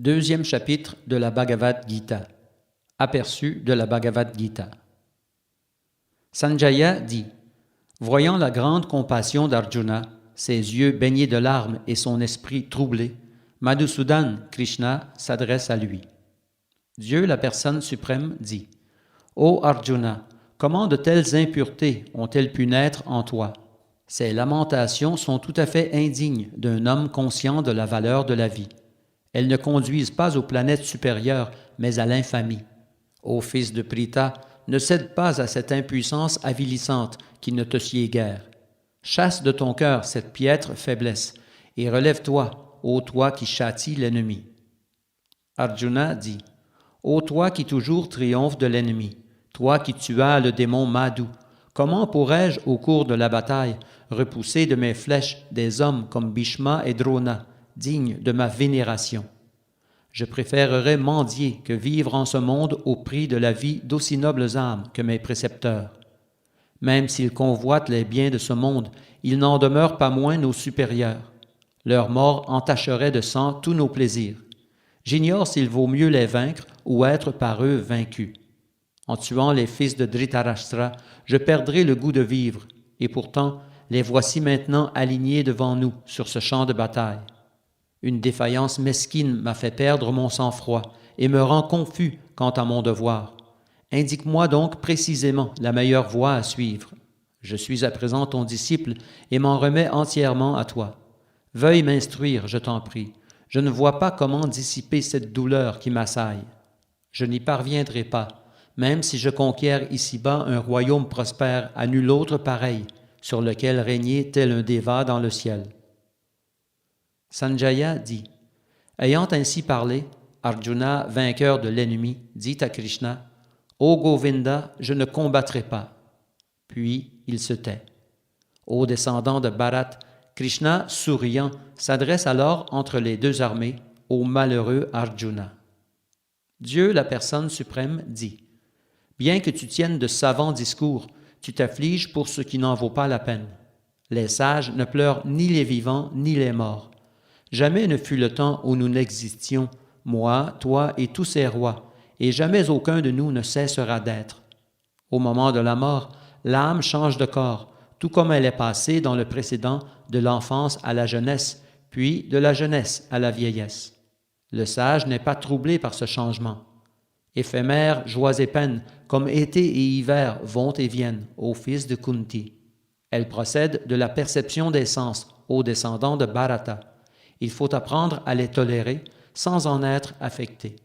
Deuxième chapitre de la Bhagavad Gita. Aperçu de la Bhagavad Gita. Sanjaya dit, voyant la grande compassion d'Arjuna, ses yeux baignés de larmes et son esprit troublé, Madhusudan, Krishna, s'adresse à lui. Dieu, la personne suprême, dit, Ô Arjuna, comment de telles impuretés ont-elles pu naître en toi? Ces lamentations sont tout à fait indignes d'un homme conscient de la valeur de la vie. Elles ne conduisent pas aux planètes supérieures, mais à l'infamie. Ô fils de Pritha, ne cède pas à cette impuissance avilissante qui ne te sied guère. Chasse de ton cœur cette piètre faiblesse, et relève-toi, ô toi qui châties l'ennemi. Arjuna dit, ô toi qui toujours triomphes de l'ennemi, toi qui tuas le démon Madhu, comment pourrais-je, au cours de la bataille, repousser de mes flèches des hommes comme Bhishma et Drona, dignes de ma vénération? Je préférerais mendier que vivre en ce monde au prix de la vie d'aussi nobles âmes que mes précepteurs. Même s'ils convoitent les biens de ce monde, ils n'en demeurent pas moins nos supérieurs. Leur mort entacherait de sang tous nos plaisirs. J'ignore s'il vaut mieux les vaincre ou être par eux vaincus. En tuant les fils de Dhritarashtra, je perdrai le goût de vivre, et pourtant, les voici maintenant alignés devant nous sur ce champ de bataille. Une défaillance mesquine m'a fait perdre mon sang-froid et me rend confus quant à mon devoir. Indique-moi donc précisément la meilleure voie à suivre. Je suis à présent ton disciple et m'en remets entièrement à toi. Veuille m'instruire, je t'en prie. Je ne vois pas comment dissiper cette douleur qui m'assaille. Je n'y parviendrai pas, même si je conquiers ici-bas un royaume prospère à nul autre pareil, sur lequel régner tel un déva dans le ciel. Sanjaya dit, ayant ainsi parlé, Arjuna, vainqueur de l'ennemi, dit à Krishna, Ô Govinda, je ne combattrai pas. Puis il se tait. Ô descendant de Bharat, Krishna, souriant, s'adresse alors entre les deux armées au malheureux Arjuna. Dieu, la personne suprême, dit, bien que tu tiennes de savants discours, tu t'affliges pour ce qui n'en vaut pas la peine. Les sages ne pleurent ni les vivants ni les morts. Jamais ne fut le temps où nous n'existions, moi, toi et tous ces rois, et jamais aucun de nous ne cessera d'être. Au moment de la mort, l'âme change de corps, tout comme elle est passée dans le précédent de l'enfance à la jeunesse, puis de la jeunesse à la vieillesse. Le sage n'est pas troublé par ce changement. Éphémères, joies et peines, comme été et hiver vont et viennent, ô fils de Kunti. Elle procède de la perception des sens, ô descendants de Bharata. Il faut apprendre à les tolérer sans en être affecté.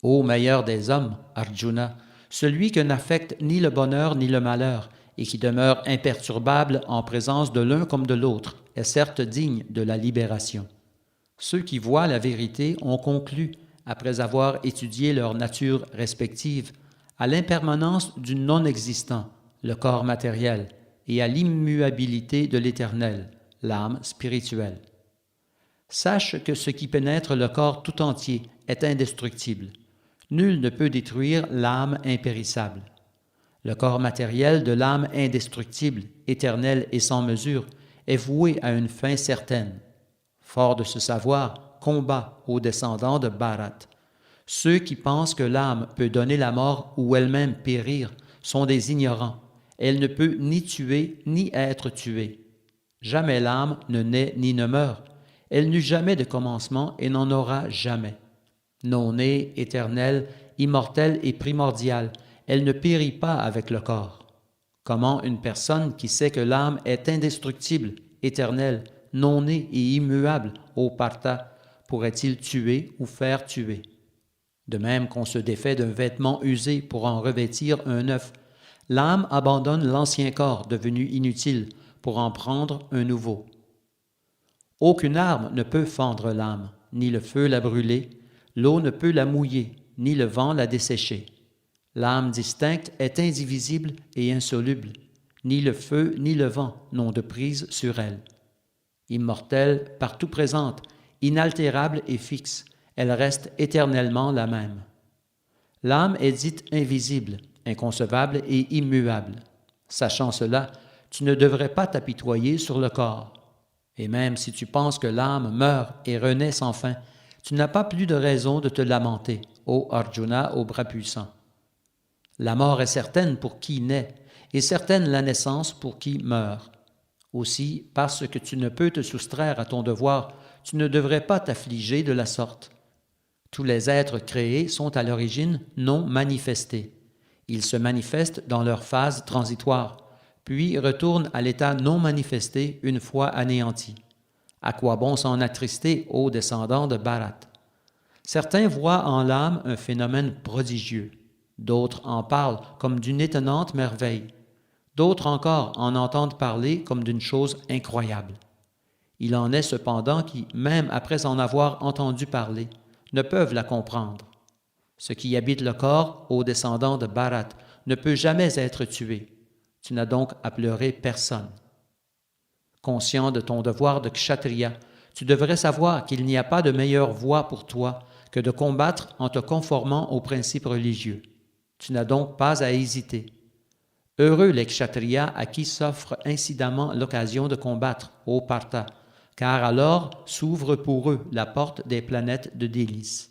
Ô meilleur des hommes, Arjuna, celui que n'affecte ni le bonheur ni le malheur et qui demeure imperturbable en présence de l'un comme de l'autre est certes digne de la libération. Ceux qui voient la vérité ont conclu, après avoir étudié leur nature respective, à l'impermanence du non-existant, le corps matériel, et à l'immuabilité de l'éternel, l'âme spirituelle. Sache que ce qui pénètre le corps tout entier est indestructible. Nul ne peut détruire l'âme impérissable. Le corps matériel de l'âme indestructible, éternelle et sans mesure, est voué à une fin certaine. Fort de ce savoir, combat aux descendants de Bharat. Ceux qui pensent que l'âme peut donner la mort ou elle-même périr sont des ignorants. Elle ne peut ni tuer ni être tuée. Jamais l'âme ne naît ni ne meurt. Elle n'eut jamais de commencement et n'en aura jamais. Non-née, éternelle, immortelle et primordiale, elle ne périt pas avec le corps. Comment une personne qui sait que l'âme est indestructible, éternelle, non-née et immuable, ô Partha, pourrait-il tuer ou faire tuer? De même qu'on se défait d'un vêtement usé pour en revêtir un neuf, l'âme abandonne l'ancien corps devenu inutile pour en prendre un nouveau. Aucune arme ne peut fendre l'âme, ni le feu la brûler, l'eau ne peut la mouiller, ni le vent la dessécher. L'âme distincte est indivisible et insoluble, ni le feu ni le vent n'ont de prise sur elle. Immortelle, partout présente, inaltérable et fixe, elle reste éternellement la même. L'âme est dite invisible, inconcevable et immuable. Sachant cela, tu ne devrais pas t'apitoyer sur le corps. Et même si tu penses que l'âme meurt et renaît sans fin, Tu n'as pas plus de raison de te lamenter, ô Arjuna, au bras puissant. La mort est certaine pour qui naît, et certaine la naissance pour qui meurt. Aussi, parce que tu ne peux te soustraire à ton devoir, tu ne devrais pas t'affliger de la sorte. Tous les êtres créés sont à l'origine non manifestés. Ils se manifestent dans leur phase transitoire, puis retournent à l'état non manifesté une fois anéantis. À quoi bon s'en attrister, ô descendants de Bharat? Certains voient en l'âme un phénomène prodigieux, d'autres en parlent comme d'une étonnante merveille, d'autres encore en entendent parler comme d'une chose incroyable. Il en est cependant qui, même après en avoir entendu parler, ne peuvent la comprendre. Ce qui habite le corps, ô descendants de Bharat, ne peut jamais être tué. Tu n'as donc à pleurer personne. Conscient de ton devoir de kshatriya, tu devrais savoir qu'il n'y a pas de meilleure voie pour toi que de combattre en te conformant aux principes religieux. Tu n'as donc pas à hésiter. Heureux les kshatriyas à qui s'offre incidemment l'occasion de combattre, ô Partha, car alors s'ouvre pour eux la porte des planètes de délices.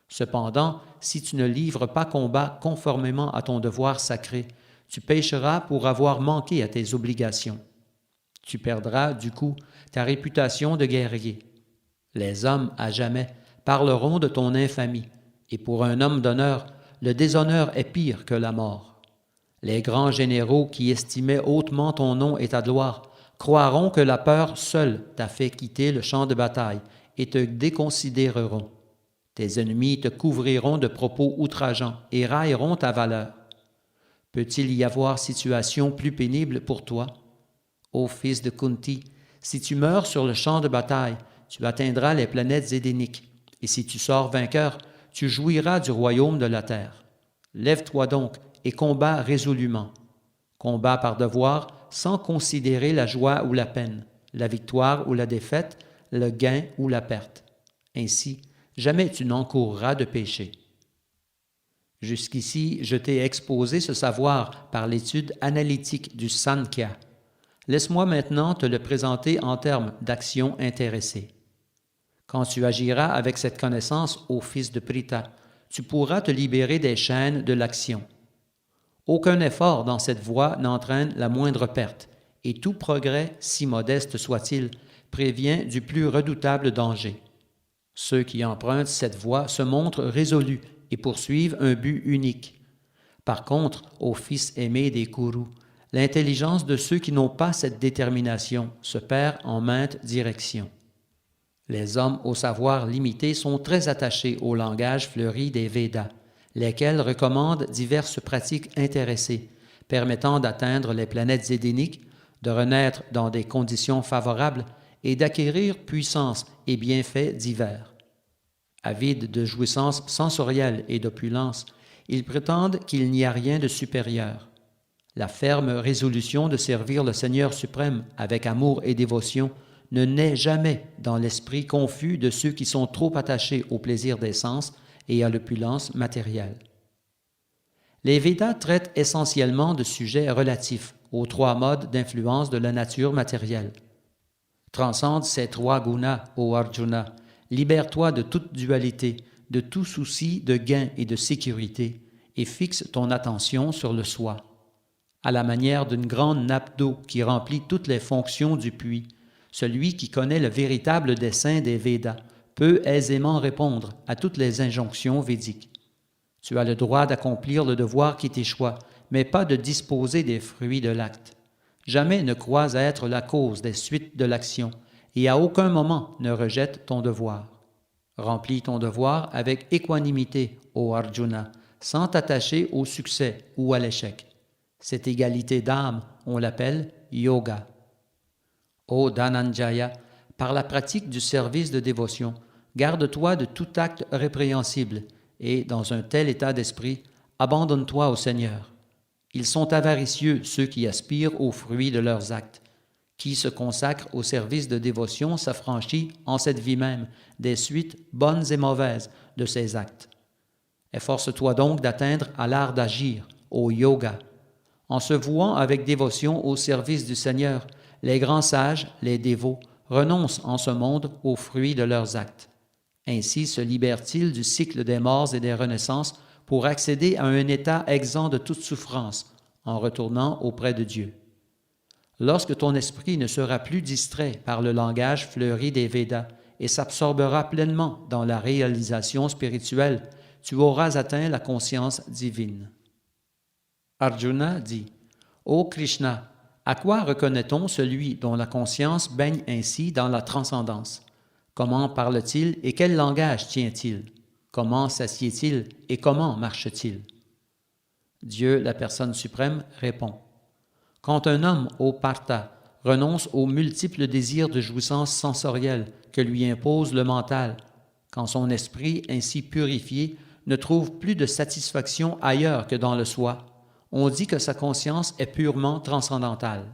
Cependant, si tu ne livres pas combat conformément à ton devoir sacré, tu pécheras pour avoir manqué à tes obligations. Tu perdras, du coup, ta réputation de guerrier. Les hommes, à jamais, parleront de ton infamie, et pour un homme d'honneur, le déshonneur est pire que la mort. Les grands généraux qui estimaient hautement ton nom et ta gloire croiront que la peur seule t'a fait quitter le champ de bataille et te déconsidéreront. Tes ennemis te couvriront de propos outrageants et railleront ta valeur. Peut-il y avoir situation plus pénible pour toi? Ô fils de Kunti, si tu meurs sur le champ de bataille, tu atteindras les planètes édéniques, et si tu sors vainqueur, tu jouiras du royaume de la terre. Lève-toi donc et combats résolument. Combats par devoir, sans considérer la joie ou la peine, la victoire ou la défaite, le gain ou la perte. Ainsi, jamais tu n'encourras de péché. Jusqu'ici, je t'ai exposé ce savoir par l'étude analytique du Sankhya. Laisse-moi maintenant te le présenter en termes d'action intéressée. Quand tu agiras avec cette connaissance, ô fils de Pritha, tu pourras te libérer des chaînes de l'action. Aucun effort dans cette voie n'entraîne la moindre perte, et tout progrès, si modeste soit-il, prévient du plus redoutable danger. Ceux qui empruntent cette voie se montrent résolus et poursuivent un but unique. Par contre, ô fils aimé des Kurus, l'intelligence de ceux qui n'ont pas cette détermination se perd en maintes directions. Les hommes au savoir limité sont très attachés au langage fleuri des Védas, lesquels recommandent diverses pratiques intéressées, permettant d'atteindre les planètes édéniques, de renaître dans des conditions favorables et d'acquérir puissance et bienfaits divers. Avides de jouissances sensorielles et d'opulence, ils prétendent qu'il n'y a rien de supérieur. La ferme résolution de servir le Seigneur suprême avec amour et dévotion ne naît jamais dans l'esprit confus de ceux qui sont trop attachés au plaisir des sens et à l'opulence matérielle. Les Védas traitent essentiellement de sujets relatifs aux trois modes d'influence de la nature matérielle. Transcende ces trois gunas, ô Arjuna, libère-toi de toute dualité, de tout souci de gain et de sécurité, et fixe ton attention sur le soi. À la manière d'une grande nappe d'eau qui remplit toutes les fonctions du puits, celui qui connaît le véritable dessein des Védas peut aisément répondre à toutes les injonctions védiques. Tu as le droit d'accomplir le devoir qui t'échoit, mais pas de disposer des fruits de l'acte. Jamais ne crois être la cause des suites de l'action, et à aucun moment ne rejette ton devoir. Remplis ton devoir avec équanimité, ô Arjuna, sans t'attacher au succès ou à l'échec. Cette égalité d'âme, on l'appelle yoga. Ô Dhananjaya, par la pratique du service de dévotion, garde-toi de tout acte répréhensible et, dans un tel état d'esprit, abandonne-toi au Seigneur. Ils sont avaricieux, ceux qui aspirent aux fruits de leurs actes. Qui se consacre au service de dévotion s'affranchit, en cette vie même, des suites bonnes et mauvaises de ses actes. Efforce-toi donc d'atteindre à l'art d'agir, au yoga. En se vouant avec dévotion au service du Seigneur, les grands sages, les dévots, renoncent en ce monde aux fruits de leurs actes. Ainsi se libère-t-il du cycle des morts et des renaissances pour accéder à un état exempt de toute souffrance en retournant auprès de Dieu. Lorsque ton esprit ne sera plus distrait par le langage fleuri des Védas et s'absorbera pleinement dans la réalisation spirituelle, tu auras atteint la conscience divine. Arjuna dit, « Ô Krishna, à quoi reconnaît-on celui dont la conscience baigne ainsi dans la transcendance? Comment parle-t-il et quel langage tient-il? Comment s'assied-il et comment marche-t-il? » Dieu, la personne suprême, répond, « Quand un homme, ô Partha, renonce aux multiples désirs de jouissance sensorielle que lui impose le mental, quand son esprit, ainsi purifié, ne trouve plus de satisfaction ailleurs que dans le soi, on dit que sa conscience est purement transcendantale.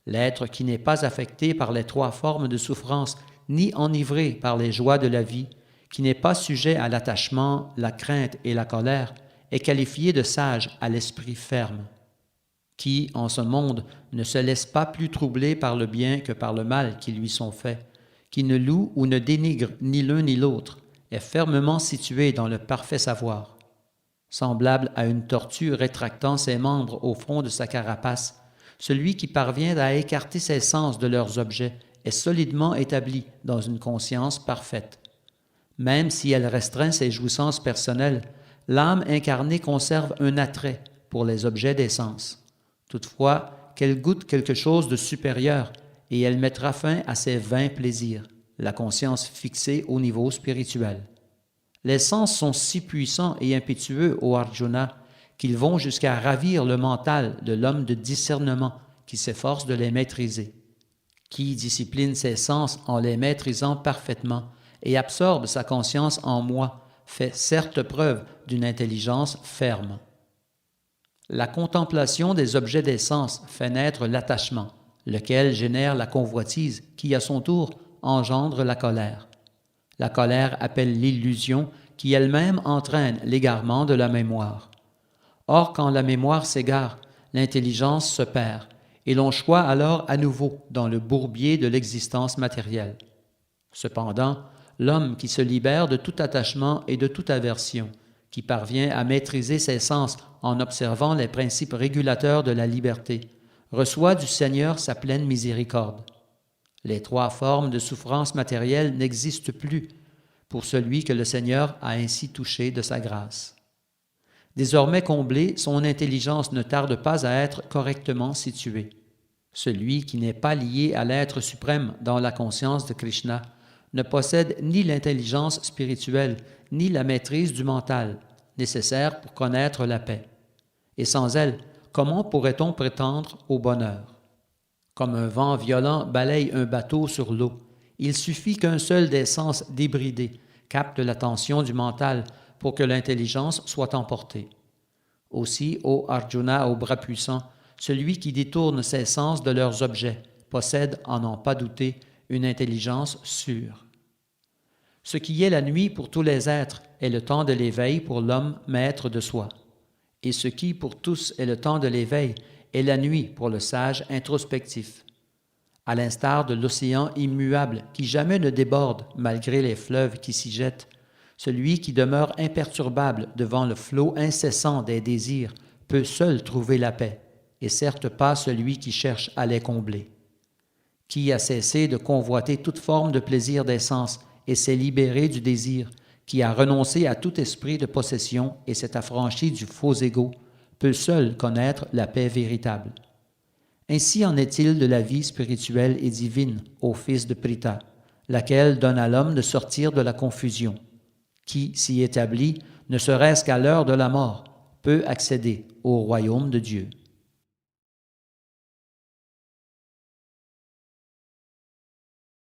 L'être qui n'est pas affecté par les trois formes de souffrance, ni enivré par les joies de la vie, qui n'est pas sujet à l'attachement, la crainte et la colère, est qualifié de sage à l'esprit ferme, qui, en ce monde, ne se laisse pas plus troubler par le bien que par le mal qui lui sont faits, qui ne loue ou ne dénigre ni l'un ni l'autre, est fermement situé dans le parfait savoir. Semblable à une tortue rétractant ses membres au fond de sa carapace, celui qui parvient à écarter ses sens de leurs objets est solidement établi dans une conscience parfaite. Même si elle restreint ses jouissances personnelles, l'âme incarnée conserve un attrait pour les objets des sens. Toutefois, qu'elle goûte quelque chose de supérieur et elle mettra fin à ses vains plaisirs, la conscience fixée au niveau spirituel. Les sens sont si puissants et impétueux, ô Arjuna, qu'ils vont jusqu'à ravir le mental de l'homme de discernement qui s'efforce de les maîtriser. Qui discipline ses sens en les maîtrisant parfaitement et absorbe sa conscience en moi, fait certes preuve d'une intelligence ferme. La contemplation des objets des sens fait naître l'attachement, lequel génère la convoitise qui, à son tour, engendre la colère. La colère appelle l'illusion qui elle-même entraîne l'égarement de la mémoire. Or, quand la mémoire s'égare, l'intelligence se perd et l'on choit alors à nouveau dans le bourbier de l'existence matérielle. Cependant, l'homme qui se libère de tout attachement et de toute aversion, qui parvient à maîtriser ses sens en observant les principes régulateurs de la liberté, reçoit du Seigneur sa pleine miséricorde. Les trois formes de souffrance matérielle n'existent plus pour celui que le Seigneur a ainsi touché de sa grâce. Désormais comblé, son intelligence ne tarde pas à être correctement située. Celui qui n'est pas lié à l'être suprême dans la conscience de Krishna ne possède ni l'intelligence spirituelle, ni la maîtrise du mental, nécessaires pour connaître la paix. Et sans elle, comment pourrait-on prétendre au bonheur? Comme un vent violent balaye un bateau sur l'eau, il suffit qu'un seul des sens débridés capte l'attention du mental pour que l'intelligence soit emportée. Aussi, ô Arjuna, au bras puissant, celui qui détourne ses sens de leurs objets possède, à n'en pas douter, une intelligence sûre. Ce qui est la nuit pour tous les êtres est le temps de l'éveil pour l'homme maître de soi. Et ce qui, pour tous, est le temps de l'éveil est la nuit pour le sage introspectif. À l'instar de l'océan immuable qui jamais ne déborde malgré les fleuves qui s'y jettent, celui qui demeure imperturbable devant le flot incessant des désirs peut seul trouver la paix, et certes pas celui qui cherche à les combler. Qui a cessé de convoiter toute forme de plaisir des sens et s'est libéré du désir, qui a renoncé à tout esprit de possession et s'est affranchi du faux ego, peut seul connaître la paix véritable. Ainsi en est-il de la vie spirituelle et divine, ô fils de Pritha, laquelle donne à l'homme de sortir de la confusion. Qui s'y établit, ne serait-ce qu'à l'heure de la mort, peut accéder au royaume de Dieu.